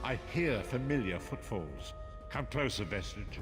I hear familiar footfalls. Come closer, Vestige.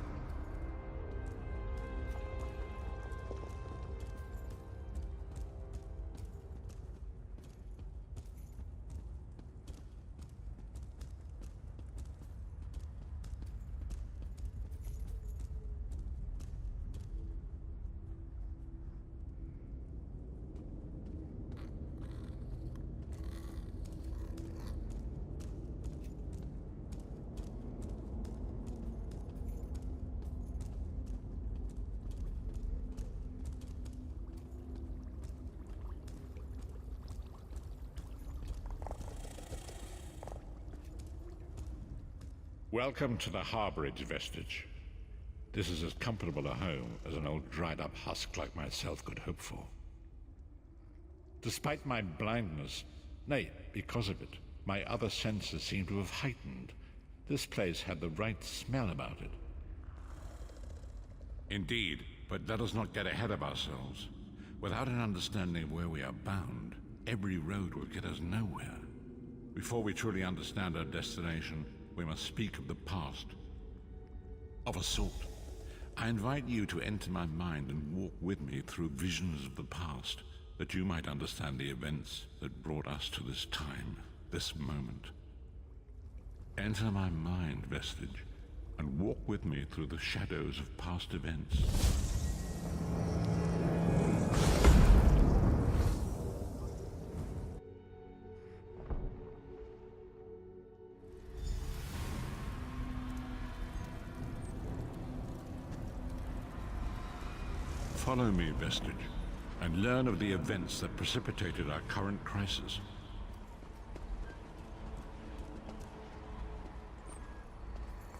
Welcome to the harborage, Vestige. This is as comfortable a home as an old dried-up husk like myself could hope for. Despite my blindness, nay, because of it, my other senses seem to have heightened. This place had the right smell about it. Indeed, but let us not get ahead of ourselves. Without an understanding of where we are bound, every road will get us nowhere. Before we truly understand our destination, we must speak of the past. Of a sort. I invite you to enter my mind and walk with me through visions of the past, that you might understand the events that brought us to this time, this moment. Enter my mind, Vestige, and walk with me through the shadows of past events. Follow me, Vestige, and learn of the events that precipitated our current crisis.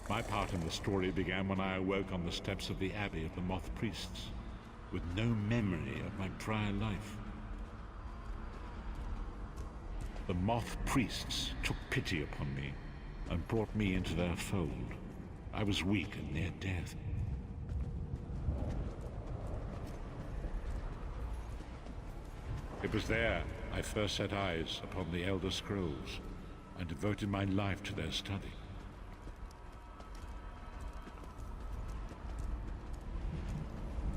My part in the story began when I awoke on the steps of the Abbey of the Moth Priests, with no memory of my prior life. The Moth Priests took pity upon me and brought me into their fold. I was weak and near death. It was there I first set eyes upon the Elder Scrolls and devoted my life to their study.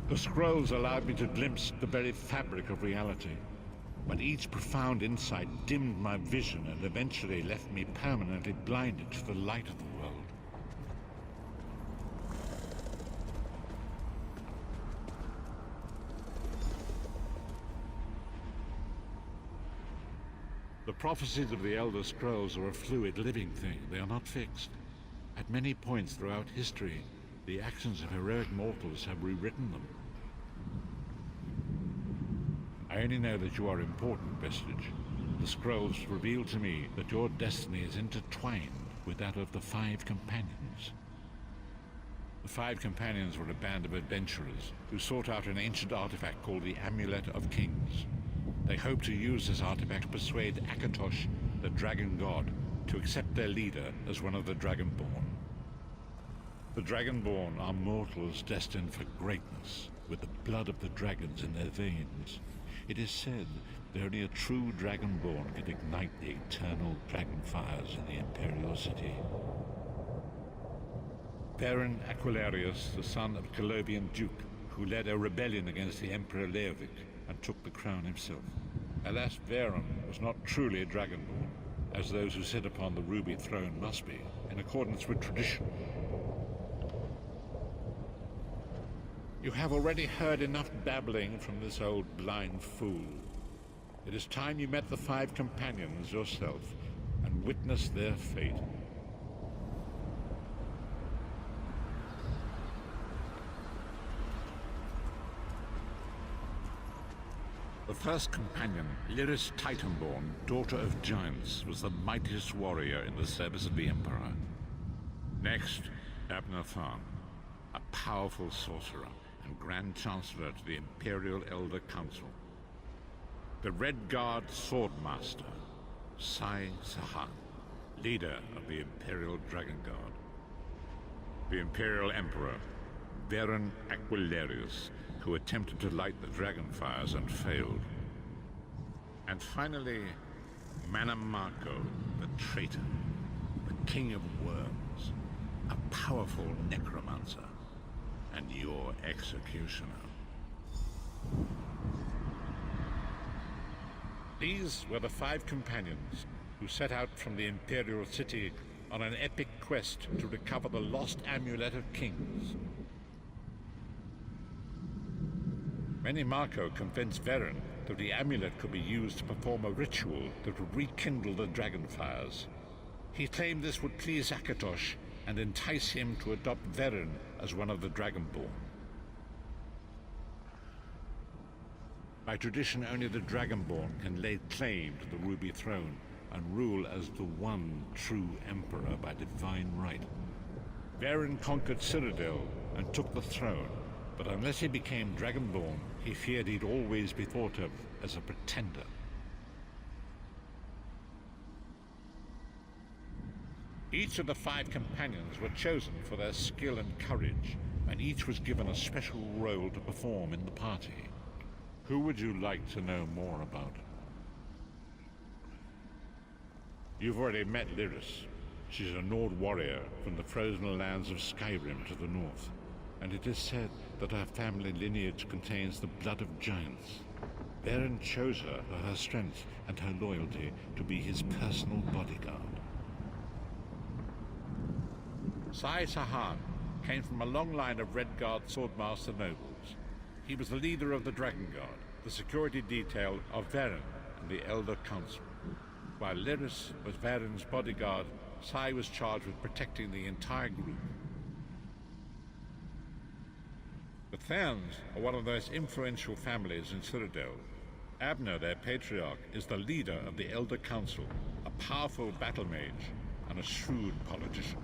The scrolls allowed me to glimpse the very fabric of reality, but each profound insight dimmed my vision and eventually left me permanently blinded to the light of the world. The prophecies of the Elder Scrolls are a fluid, living thing. They are not fixed. At many points throughout history, the actions of heroic mortals have rewritten them. I only know that you are important, Vestige. The scrolls reveal to me that your destiny is intertwined with that of the Five Companions. The Five Companions were a band of adventurers who sought out an ancient artifact called the Amulet of Kings. They hoped to use this artifact to persuade Akatosh, the Dragon God, to accept their leader as one of the Dragonborn. The Dragonborn are mortals destined for greatness, with the blood of the dragons in their veins. It is said that only a true Dragonborn can ignite the eternal dragon fires in the Imperial City. Baron Aquilarius, the son of a Colovian duke, who led a rebellion against the Emperor Leovic and took the crown himself. Alas, Varen was not truly a Dragonborn, as those who sit upon the ruby throne must be, in accordance with tradition. You have already heard enough babbling from this old blind fool. It is time you met the Five Companions yourself and witnessed their fate. The first companion, Lyris Titanborn, daughter of giants, was the mightiest warrior in the service of the Emperor. Next, Abner Tharn, a powerful sorcerer and Grand Chancellor to the Imperial Elder Council. The Red Guard Swordmaster, Sai Sahan, leader of the Imperial Dragon Guard. The Imperial Emperor, Baron Aquilarius, who attempted to light the dragon fires and failed. And finally, Manamako, the traitor, the king of worms, a powerful necromancer, and your executioner. These were the 5 companions who set out from the Imperial City on an epic quest to recover the lost Amulet of Kings. Marco convinced Varen that the amulet could be used to perform a ritual that would rekindle the dragonfires. He claimed this would please Akatosh and entice him to adopt Varen as one of the Dragonborn. By tradition, only the Dragonborn can lay claim to the Ruby Throne and rule as the one true Emperor by divine right. Varen conquered Cyrodiil and took the throne, but unless he became Dragonborn, he feared he'd always be thought of as a pretender. Each of the 5 companions were chosen for their skill and courage, and each was given a special role to perform in the party. Who would you like to know more about? You've already met Lyris. She's a Nord warrior from the frozen lands of Skyrim to the north, and it is said that her family lineage contains the blood of giants. Varen chose her for her strength and her loyalty to be his personal bodyguard. Sai Sahan came from a long line of Redguard swordmaster nobles. He was the leader of the Dragon Guard, the security detail of Varen and the Elder Council. While Lyris was Varen's bodyguard, Sai was charged with protecting the entire group. The Therns are one of the most influential families in Cyrodiil. Abner, their patriarch, is the leader of the Elder Council, a powerful battle mage and a shrewd politician.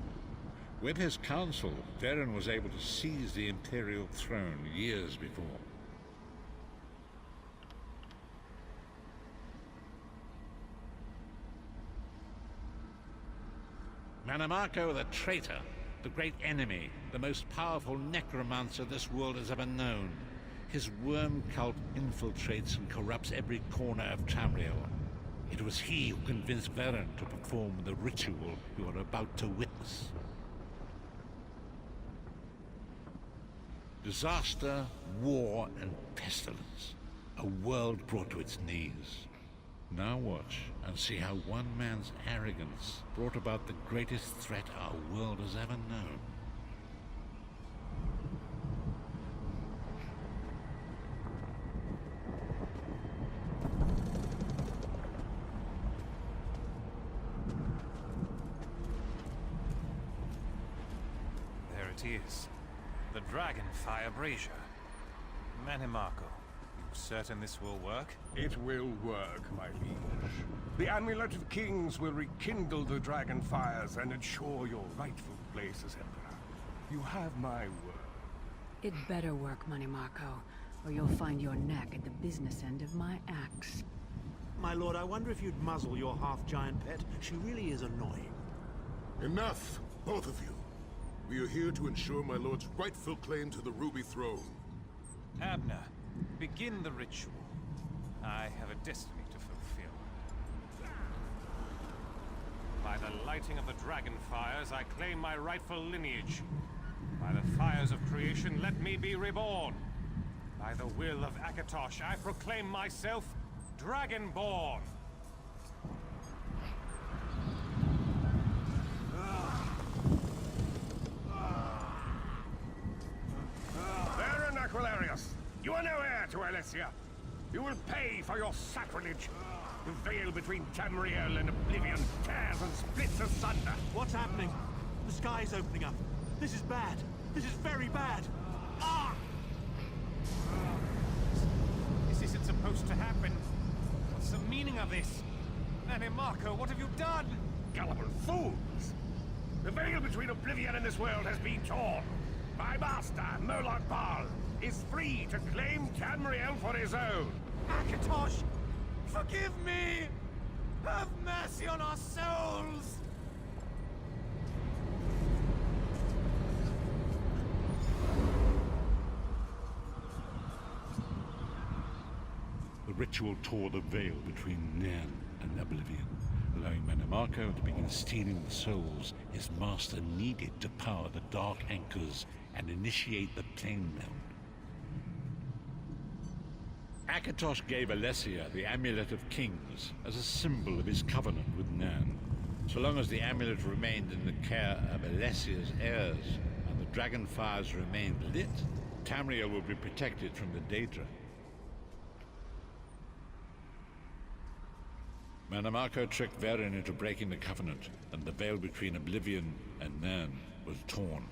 With his council, Varen was able to seize the Imperial throne years before. Marco the traitor, the great enemy, the most powerful necromancer this world has ever known. His worm cult infiltrates and corrupts every corner of Tamriel. It was he who convinced Varen to perform the ritual you are about to witness. Disaster, war, and pestilence. A world brought to its knees. Now watch and see how one man's arrogance brought about the greatest threat our world has ever known. There it is. The Dragonfire Brazier. Marco, you certain this will work? It will work, my liege. The Amulet of Kings will rekindle the dragon fires and ensure your rightful place as Emperor. You have my word. It better work, Marco, or you'll find your neck at the business end of my axe. My lord, I wonder if you'd muzzle your half-giant pet. She really is annoying. Enough, both of you. We are here to ensure my lord's rightful claim to the Ruby Throne. Abner, begin the ritual. I have a destiny to fulfill. By the lighting of the dragon fires, I claim my rightful lineage. By the fires of creation, let me be reborn. By the will of Akatosh, I proclaim myself Dragonborn. Varen Aquilarius, you are no heir to Alessia. You will pay for your sacrilege. The veil between Tamriel and Oblivion tears and splits asunder. What's happening? The sky's opening up. This is bad. This is very bad. Ah! This isn't supposed to happen. What's the meaning of this? Marco, what have you done? Gullible fools! The veil between Oblivion and this world has been torn. My master, Moloch Baal, is free to claim Tamriel for his own. Akatosh, forgive me! Have mercy on our souls! The ritual tore the veil between Nairn and Oblivion, allowing Manamarco to begin stealing the souls his master needed to power the Dark Anchors and initiate the plane melt. Akatosh gave Alessia the Amulet of Kings as a symbol of his covenant with Nan. So long as the amulet remained in the care of Alessia's heirs and the dragon fires remained lit, Tamriel would be protected from the Daedra. Manamarco tricked Varen into breaking the covenant, and the veil between Oblivion and Nan was torn.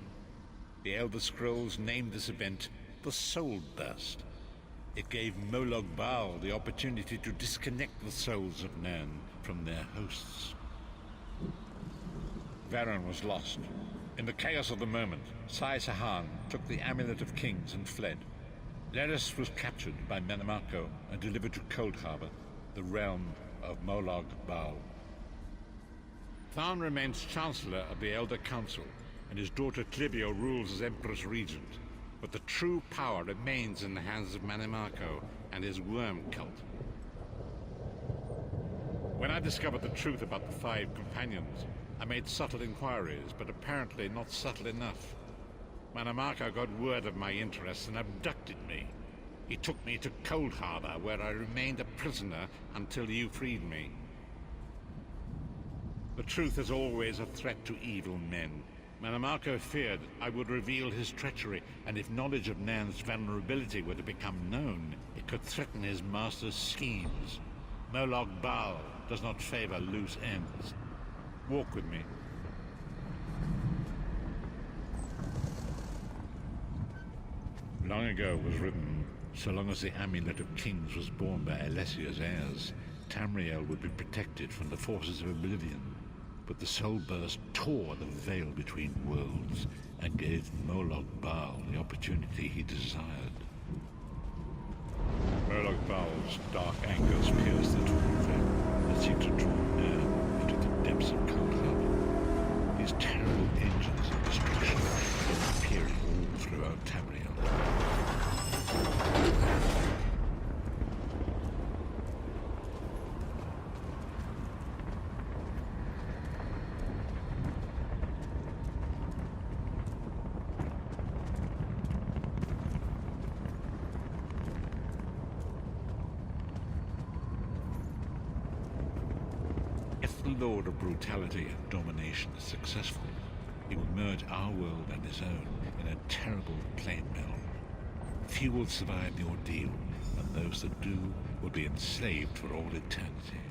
The Elder Scrolls named this event the Soul Burst. It gave Molag Bal the opportunity to disconnect the souls of Nan from their hosts. Varen was lost. In the chaos of the moment, Sai Sahan took the Amulet of Kings and fled. Leris was captured by Manamarco and delivered to Cold Harbor, the realm of Molag Bal. Tharn remains Chancellor of the Elder Council, and his daughter Clivio rules as Empress Regent. But the true power remains in the hands of Manamarco and his worm cult. When I discovered the truth about the 5 companions, I made subtle inquiries, but apparently not subtle enough. Manamarco got word of my interests and abducted me. He took me to Cold Harbor, where I remained a prisoner until you freed me. The truth is always a threat to evil men. Manamarco feared I would reveal his treachery, and if knowledge of Nan's vulnerability were to become known, it could threaten his master's schemes. Molag Bal does not favor loose ends. Walk with me. Long ago was written, so long as the Amulet of Kings was borne by Alessia's heirs, Tamriel would be protected from the forces of Oblivion. But the Soul Burst tore the veil between worlds and gave Molag Bal the opportunity he desired. Molag Bal's dark anchors pierced the torn veil that seemed to draw Nan into the depths of Cold Harbor. These terrible engines of destruction were appearing all throughout Tamriel. If the Lord of Brutality and Domination is successful, he will merge our world and his own in a terrible plane meld. Few will survive the ordeal, and those that do will be enslaved for all eternity.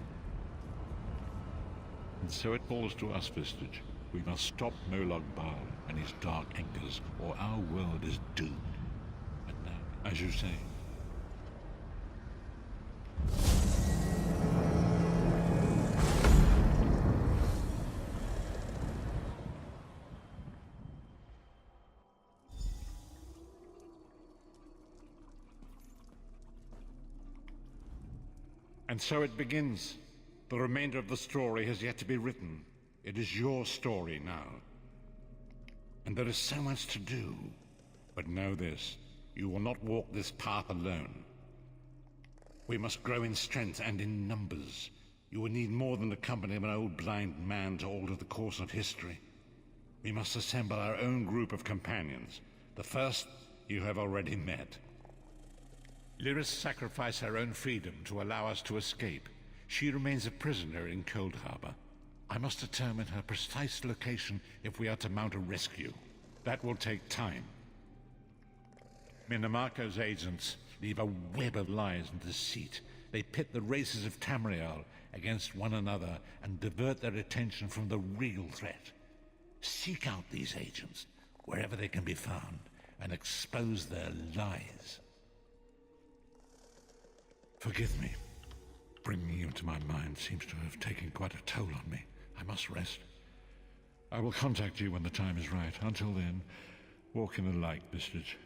And so it falls to us, Vistage. We must stop Molag Bal and his dark anchors, or our world is doomed. And now, as you say, and so it begins. The remainder of the story has yet to be written. It is your story now. And there is so much to do. But know this, you will not walk this path alone. We must grow in strength and in numbers. You will need more than the company of an old blind man to alter the course of history. We must assemble our own group of companions. The first you have already met. Lyris sacrificed her own freedom to allow us to escape. She remains a prisoner in Cold Harbor. I must determine her precise location if we are to mount a rescue. That will take time. Manamarco's agents leave a web of lies and deceit. They pit the races of Tamriel against one another and divert their attention from the real threat. Seek out these agents, wherever they can be found, and expose their lies. Forgive me. Bringing you to my mind seems to have taken quite a toll on me. I must rest. I will contact you when the time is right. Until then, walk in the light, Vistage.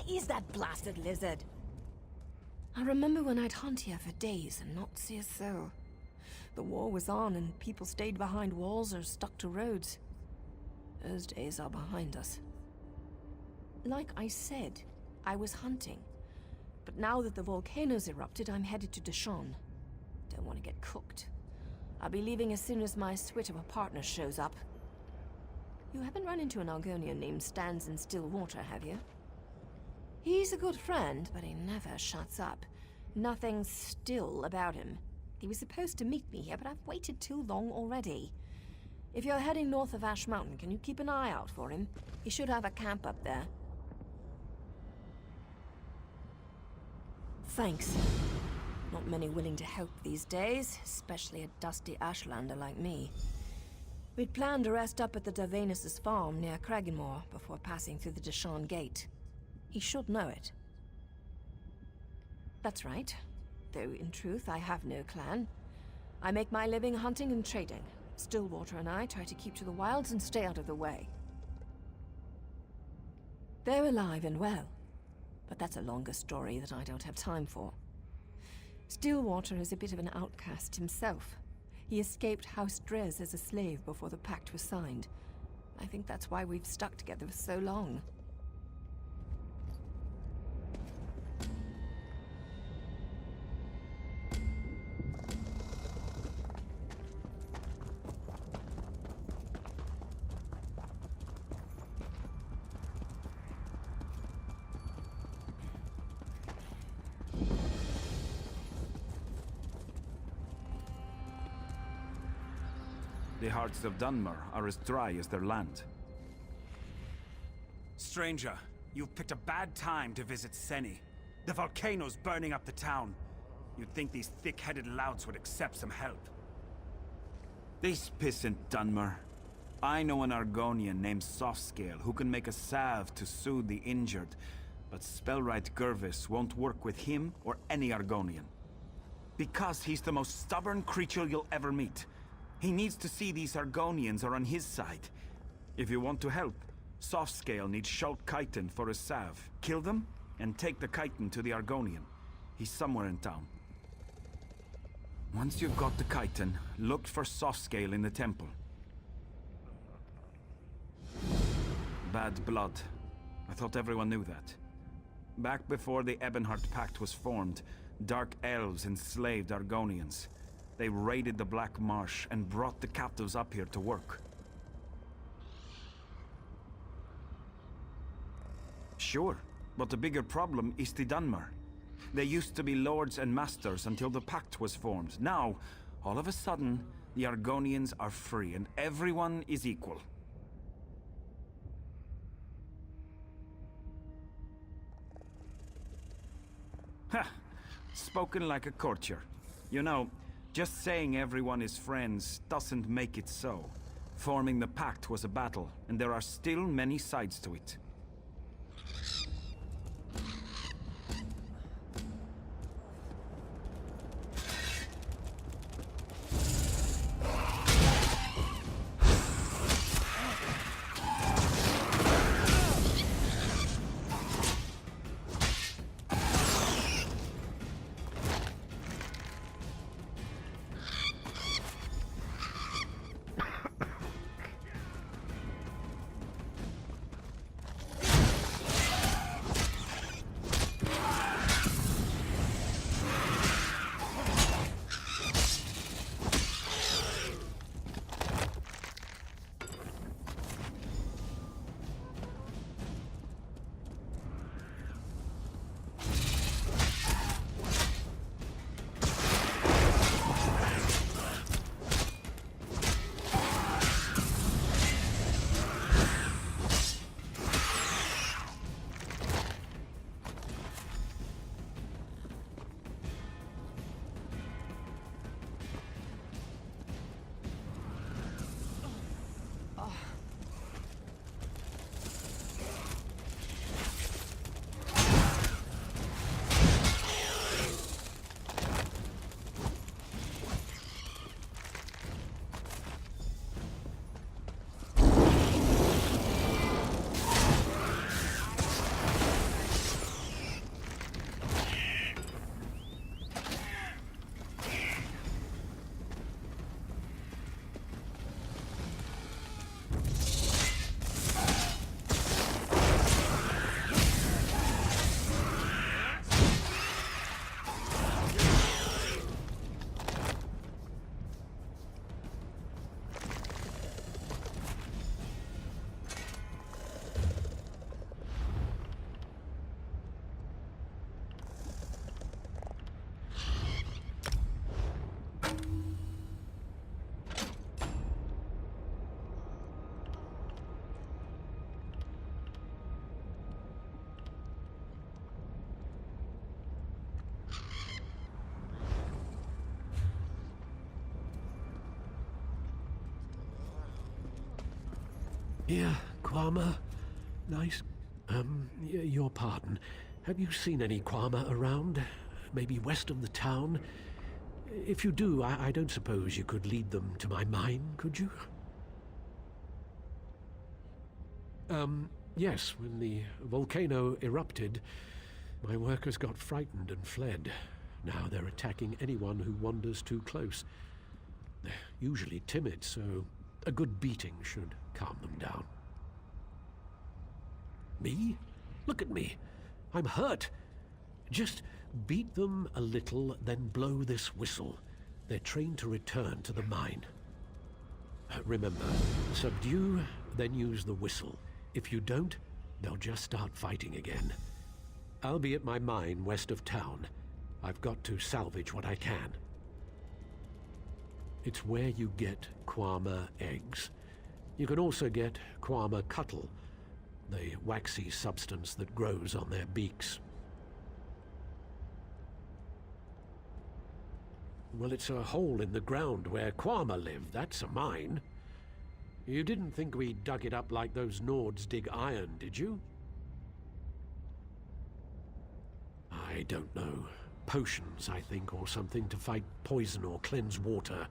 is that blasted lizard? I remember when I'd hunt here for days and not see a soul. The war was on and people stayed behind walls or stuck to roads. Those days are behind us. Like I said, I was hunting. But now that the volcano's erupted, I'm headed to Deshaun. Don't want to get cooked. I'll be leaving as soon as my suite of a partner shows up. You haven't run into an Argonian named Stands in Stillwater, have you? He's a good friend, but he never shuts up. Nothing still about him. He was supposed to meet me here, but I've waited too long already. If you're heading north of Ash Mountain, can you keep an eye out for him? He should have a camp up there. Thanks. Not many willing to help these days, especially a dusty Ashlander like me. We'd planned to rest up at the Davenus' farm near Cragganmore before passing through the Deshaun Gate. He should know it. That's right. Though, in truth, I have no clan. I make my living hunting and trading. Stillwater and I try to keep to the wilds and stay out of the way. They're alive and well, but that's a longer story that I don't have time for. Stillwater is a bit of an outcast himself. He escaped House Drez as a slave before the pact was signed. I think that's why we've stuck together for so long. The hearts of Dunmer are as dry as their land. Stranger, you've picked a bad time to visit Seni. The volcano's burning up the town. You'd think these thick-headed louts would accept some help. This pissant Dunmer. I know an Argonian named Softscale who can make a salve to soothe the injured, but Spellwright Gervis won't work with him or any Argonian. Because he's the most stubborn creature you'll ever meet. He needs to see these Argonians are on his side. If you want to help, Softscale needs Schult Chiton for a salve. Kill them, and take the Chiton to the Argonian. He's somewhere in town. Once you've got the Chiton, look for Softscale in the temple. Bad blood. I thought everyone knew that. Back before the Ebonheart Pact was formed, Dark Elves enslaved Argonians. They raided the Black Marsh and brought the captives up here to work. Sure, but the bigger problem is the Dunmer. They used to be lords and masters until the pact was formed. Now, all of a sudden, the Argonians are free and everyone is equal. Ha! Spoken like a courtier. You know, just saying everyone is friends doesn't make it so. Forming the pact was a battle, and there are still many sides to it. Yeah, Kwama. Nice. Your pardon. Have you seen any Kwama around? Maybe west of the town? If you do, I don't suppose you could lead them to my mine, could you? Yes, when the volcano erupted, my workers got frightened and fled. Now they're attacking anyone who wanders too close. They're usually timid, so a good beating should calm them down. Me? Look at me. I'm hurt. Just beat them a little, then blow this whistle. They're trained to return to the mine. Remember, subdue, then use the whistle. If you don't, they'll just start fighting again. I'll be at my mine west of town. I've got to salvage what I can. It's where you get Kwama eggs. You can also get Kwama cuttle, the waxy substance that grows on their beaks. Well, it's a hole in the ground where Kwama live. That's a mine. You didn't think we dug it up like those Nords dig iron, did you? I don't know. Potions, I think, or something to fight poison or cleanse water.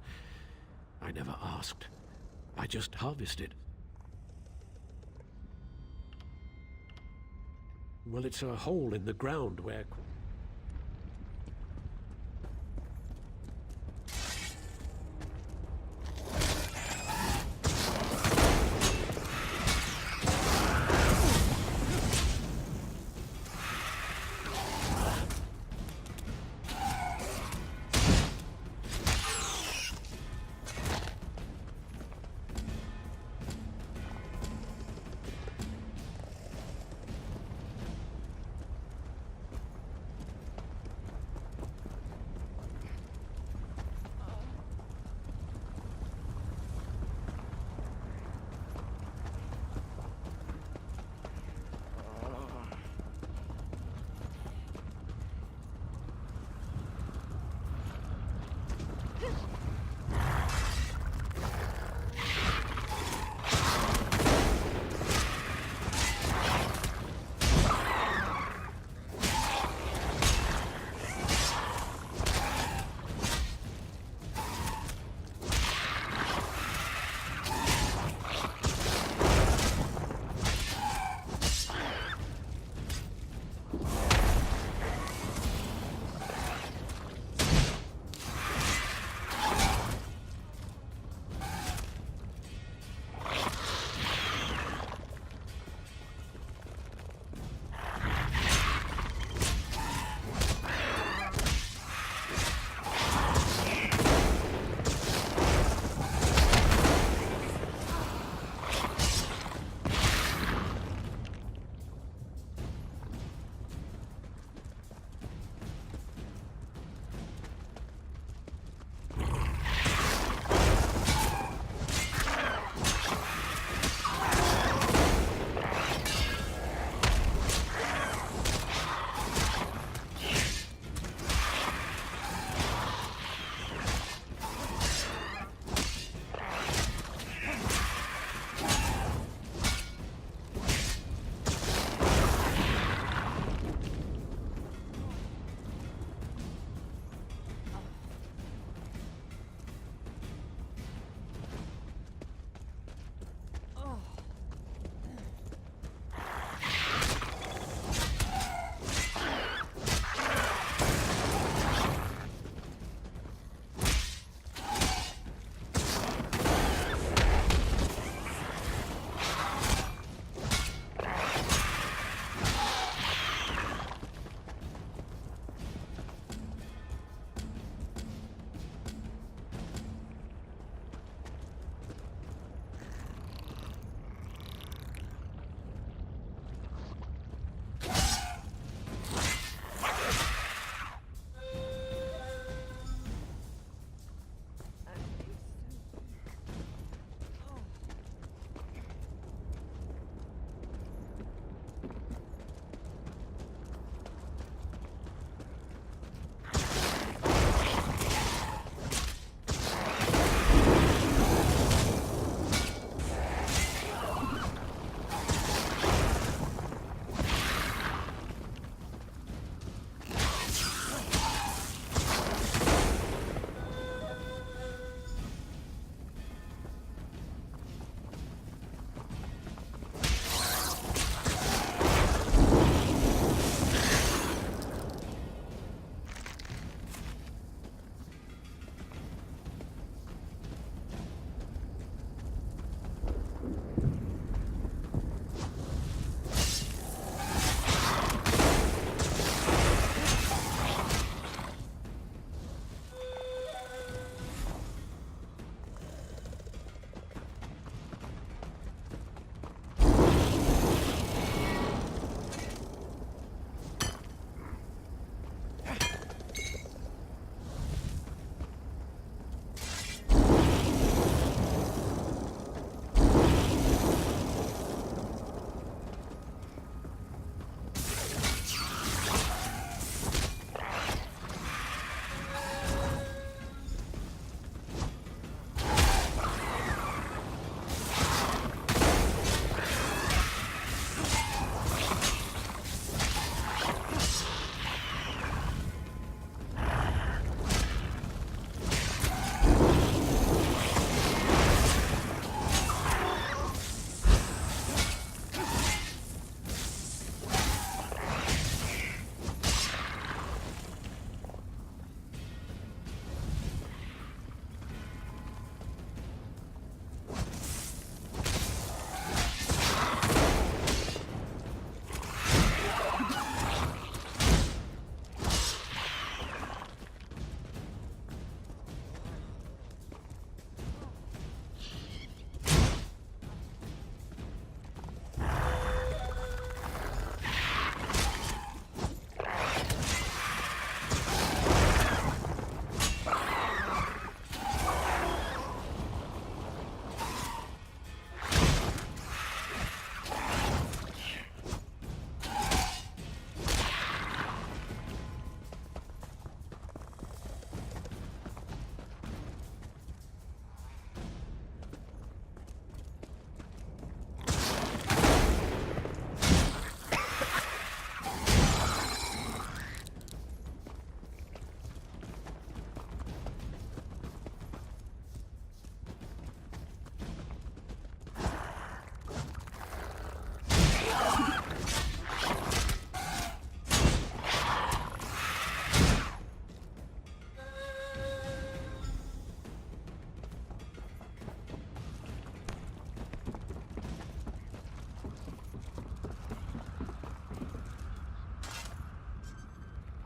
I never asked. I just harvested. Well, it's a hole in the ground where...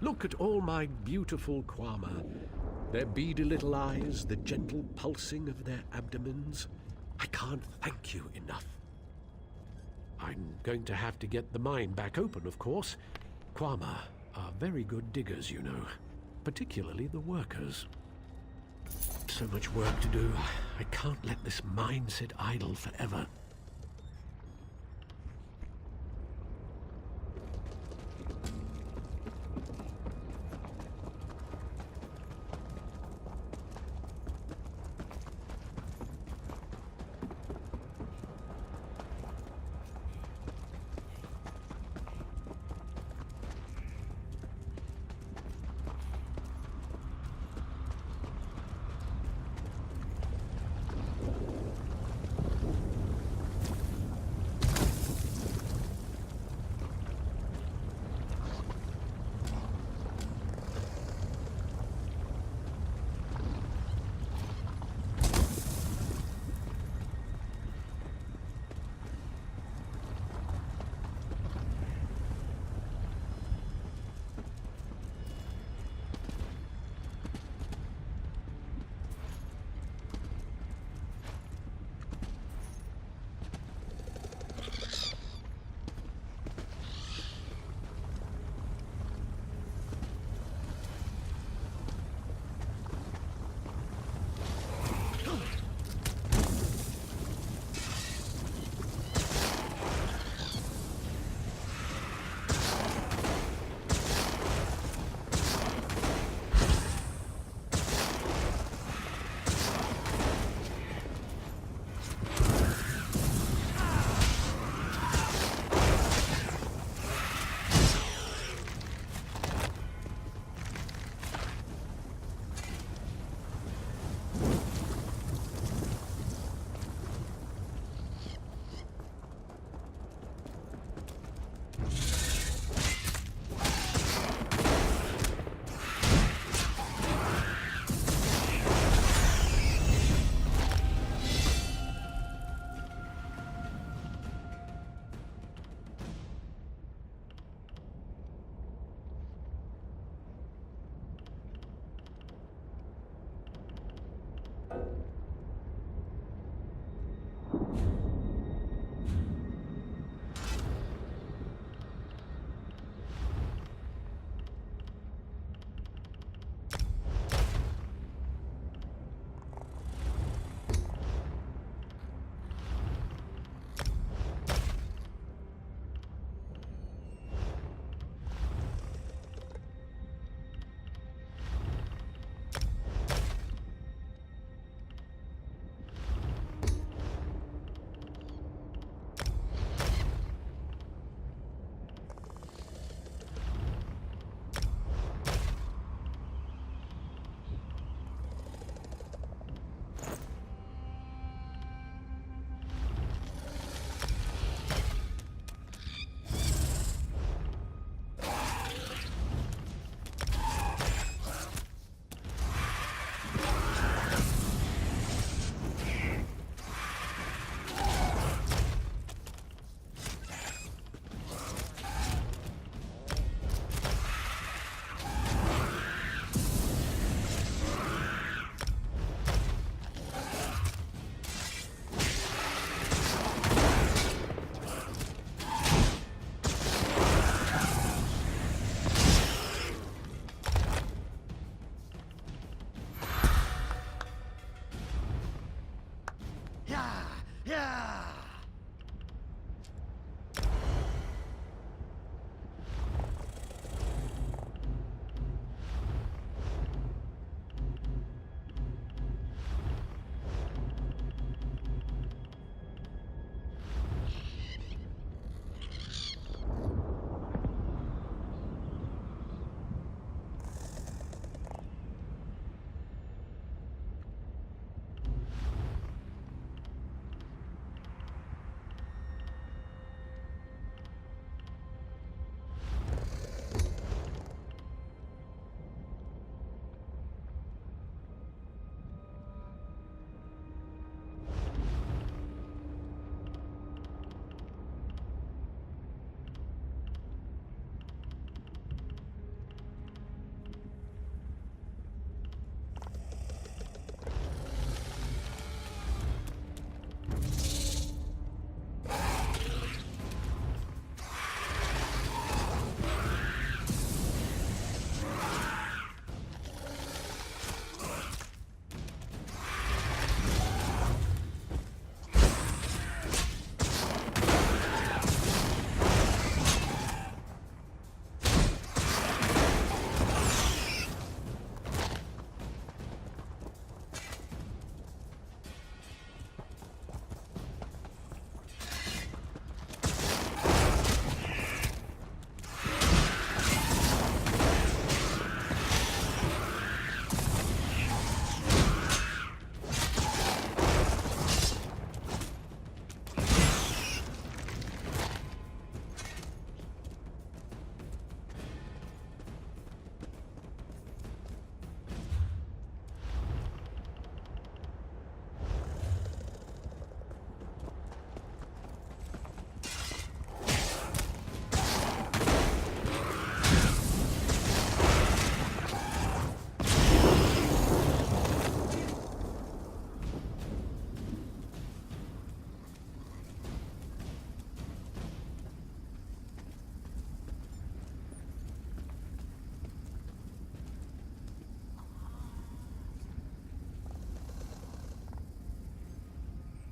Look at all my beautiful Quama. Their beady little eyes, the gentle pulsing of their abdomens. I can't thank you enough. I'm going to have to get the mine back open, of course. Quama are very good diggers, you know. Particularly the workers. So much work to do. I can't let this mine sit idle forever.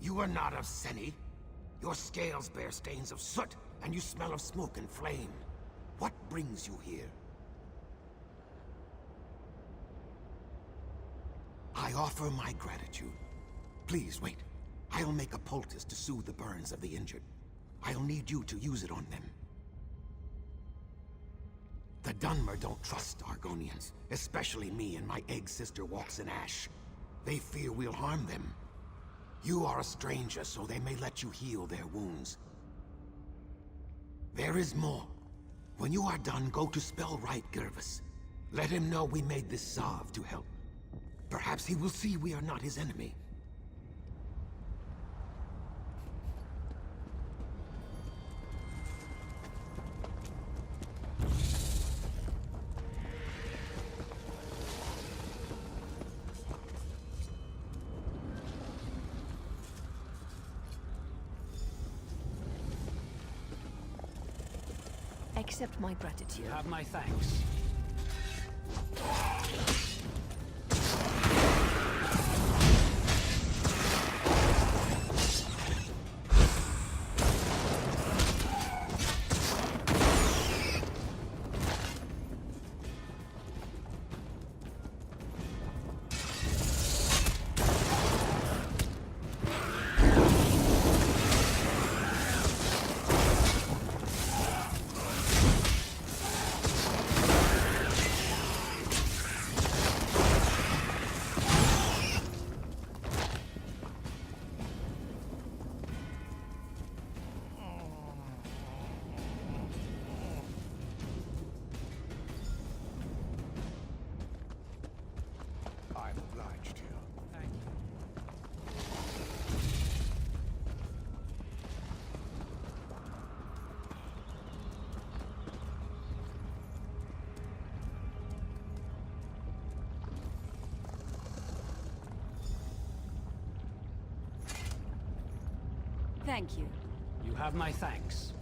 You are not of Seni. Your scales bear stains of soot, and you smell of smoke and flame. What brings you here? I offer my gratitude. Please, wait. I'll make a poultice to soothe the burns of the injured. I'll need you to use it on them. The Dunmer don't trust Argonians, especially me and my egg sister walks in ash. They fear we'll harm them. You are a stranger, so they may let you heal their wounds. There is more. When you are done, go to Spellwright Gervis. Let him know we made this salve to help. Perhaps he will see we are not his enemy. Accept my gratitude. You have my thanks. I'm obliged to you. Thank you. Thank you. You have my thanks.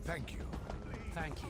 Thank you. Thank you.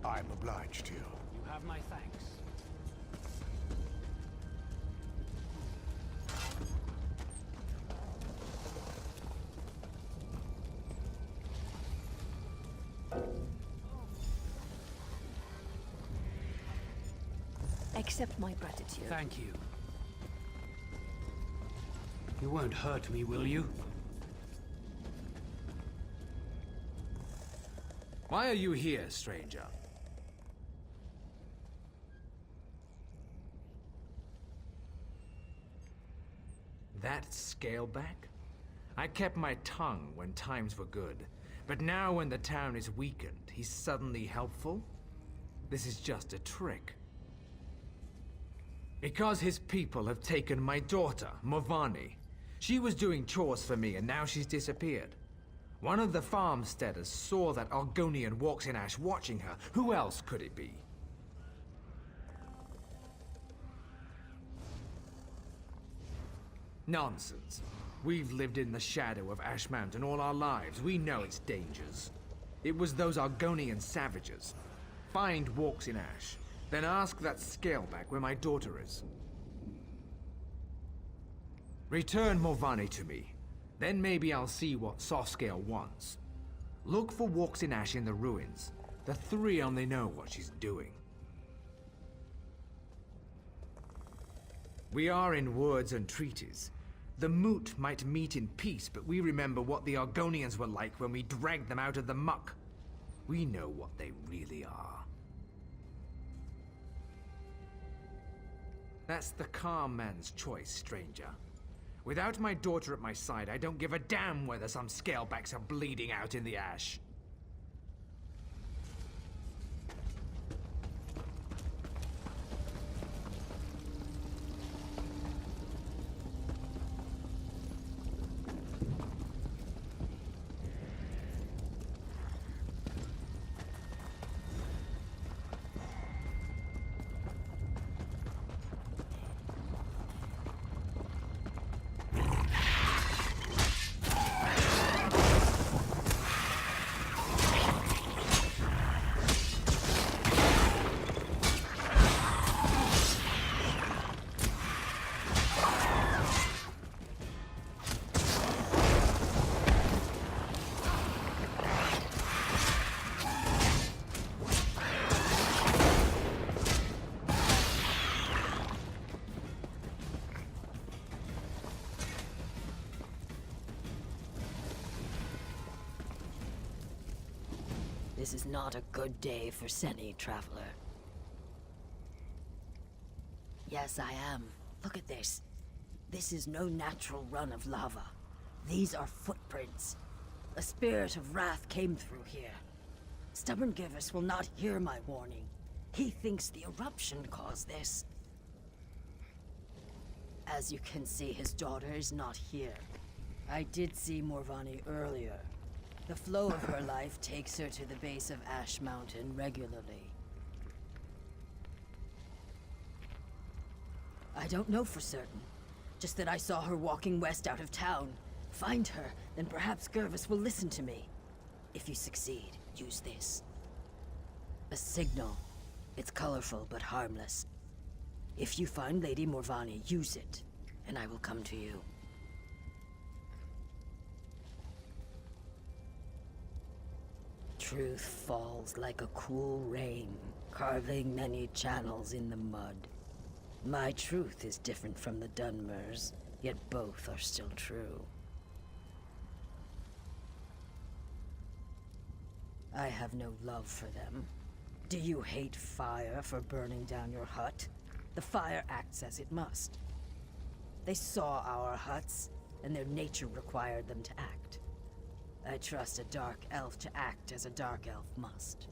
I'm obliged to you. You have my thanks. Accept my gratitude. Thank you. You won't hurt me, will you? Why are you here, stranger? That scaleback? I kept my tongue when times were good, but now when the town is weakened, he's suddenly helpful? This is just a trick. Because his people have taken my daughter, Movani. She was doing chores for me and now she's disappeared. One of the farmsteaders saw that Argonian walks in ash watching her. Who else could it be? Nonsense. We've lived in the shadow of Ash Mountain all our lives. We know its dangers. It was those Argonian savages. Find walks in ash. Then ask that scaleback where my daughter is. Return Movani to me. Then maybe I'll see what Softscale wants. Look for walks in ash in the ruins. The three only know what she's doing. We are in words and treaties. The Moot might meet in peace, but we remember what the Argonians were like when we dragged them out of the muck. We know what they really are. That's the calm man's choice, stranger. Without my daughter at my side, I don't give a damn whether some scalebacks are bleeding out in the ash. This is not a good day for Seni, traveler. Yes, I am. Look at this. This is no natural run of lava. These are footprints. A spirit of wrath came through here. Stubborn Givus will not hear my warning. He thinks the eruption caused this. As you can see, his daughter is not here. I did see Morvani earlier. The flow of her life takes her to the base of Ash Mountain regularly. I don't know for certain. Just that I saw her walking west out of town. Find her, then perhaps Gervis will listen to me. If you succeed, use this. A signal. It's colorful but harmless. If you find Lady Morvani, use it, and I will come to you. Truth falls like a cool rain, carving many channels in the mud. My truth is different from the Dunmers, yet both are still true. I have no love for them. Do you hate fire for burning down your hut? The fire acts as it must. They saw our huts, and their nature required them to act. I trust a dark elf to act as a dark elf must.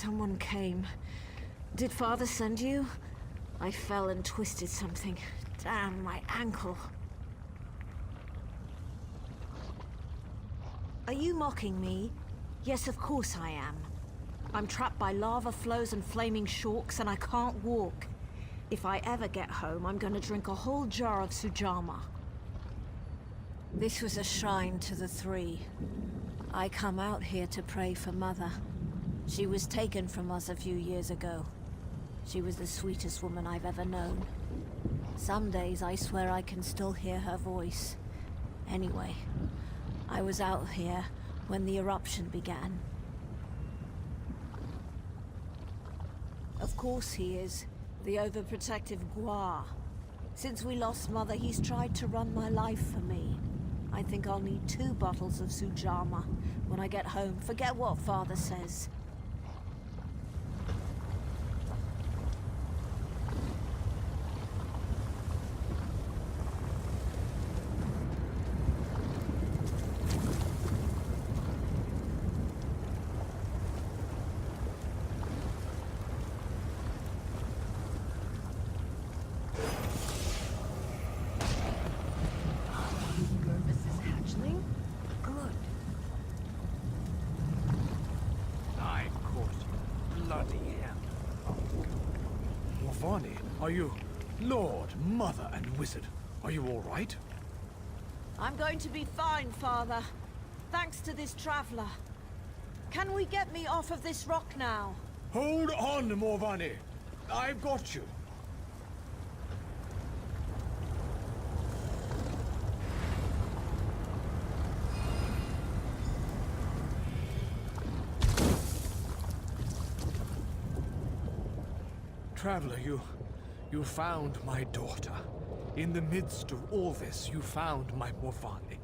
Someone came. Did Father send you? I fell and twisted something. Damn, my ankle. Are you mocking me? Yes, of course I am. I'm trapped by lava flows and flaming shorks, and I can't walk. If I ever get home, I'm gonna drink a whole jar of Sujama. This was a shrine to the Three. I come out here to pray for Mother. She was taken from us a few years ago. She was the sweetest woman I've ever known. Some days I swear I can still hear her voice. Anyway, I was out here when the eruption began. Of course he is. The overprotective Gua. Since we lost Mother, he's tried to run my life for me. I think I'll need 2 bottles of Sujama when I get home. Forget what Father says. Are you... Lord, Mother, and Wizard, are you all right? I'm going to be fine, Father. Thanks to this traveler. Can we get me off of this rock now? Hold on, Morvani. I've got you. Traveler, you found my daughter. In the midst of all this, you found my Morvani.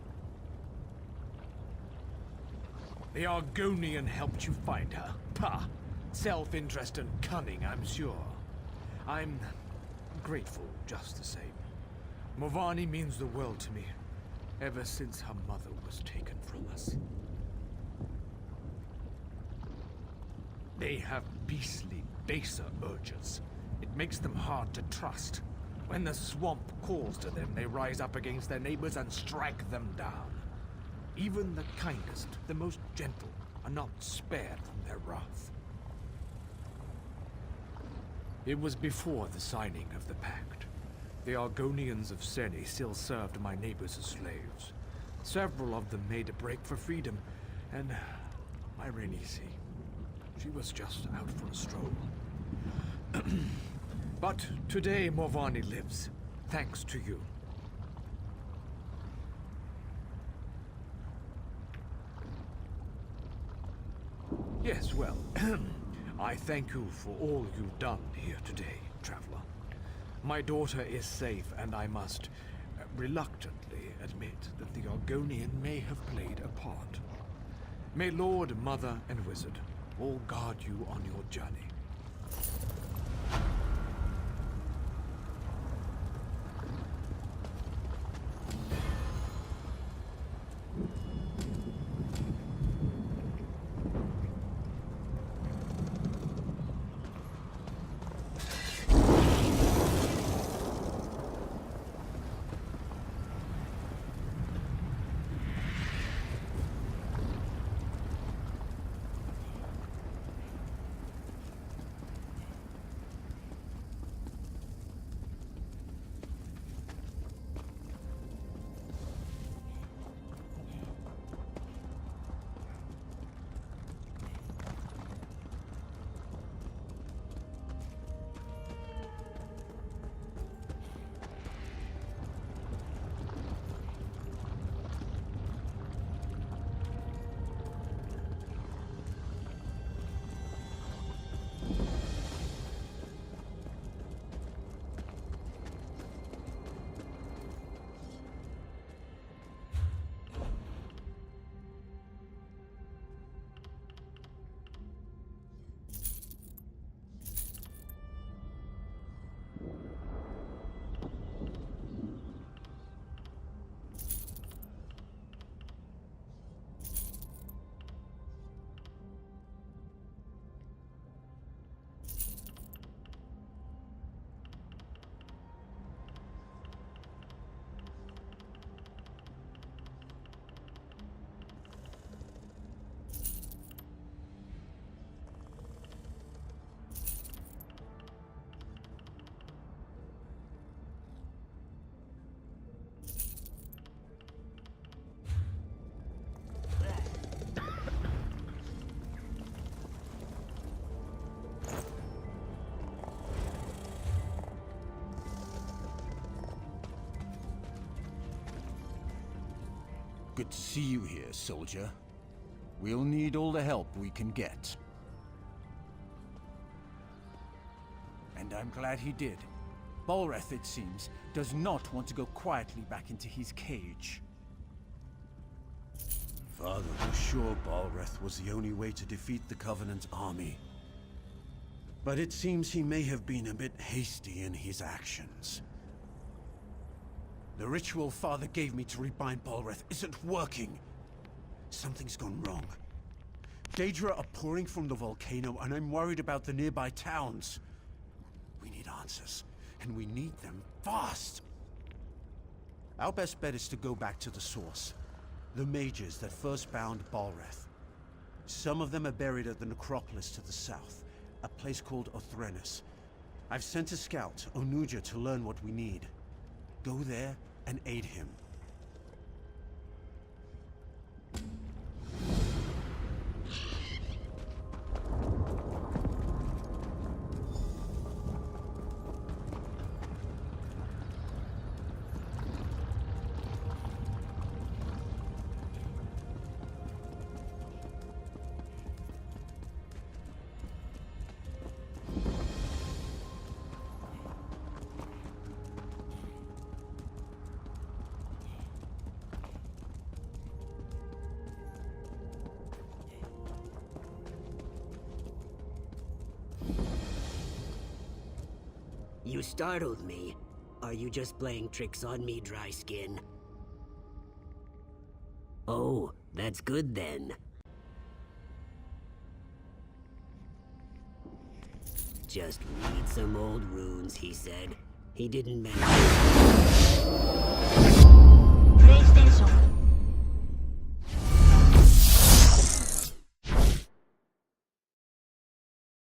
The Argonian helped you find her. Pah! Self-interest and cunning, I'm sure. I'm grateful just the same. Morvani means the world to me, ever since her mother was taken from us. They have beastly, baser urges. It makes them hard to trust. When the swamp calls to them, they rise up against their neighbors and strike them down. Even the kindest, the most gentle, are not spared from their wrath. It was before the signing of the pact. The Argonians of Seni still served my neighbors as slaves. Several of them made a break for freedom, and my Renisi, she was just out for a stroll. But today Morvani lives, thanks to you. Yes, well, I thank you for all you've done here today, traveler. My daughter is safe, and I must reluctantly admit that the Argonian may have played a part. May Lord, Mother, and Wizard all guard you on your journey. Good to see you here, soldier. We'll need all the help we can get. And I'm glad he did. Balreth, it seems, does not want to go quietly back into his cage. Father was sure Balreth was the only way to defeat the Covenant army. But it seems he may have been a bit hasty in his actions. The ritual Father gave me to rebind Balreth isn't working. Something's gone wrong. Daedra are pouring from the volcano, and I'm worried about the nearby towns. We need answers, and we need them fast. Our best bet is to go back to the source. The mages that first bound Balreth. Some of them are buried at the necropolis to the south, a place called Othrenus. I've sent a scout, Onuja, to learn what we need. Go there and aid him. You startled me. Are you just playing tricks on me, dry skin? Oh, that's good then. Just read some old runes, he said. He didn't mention...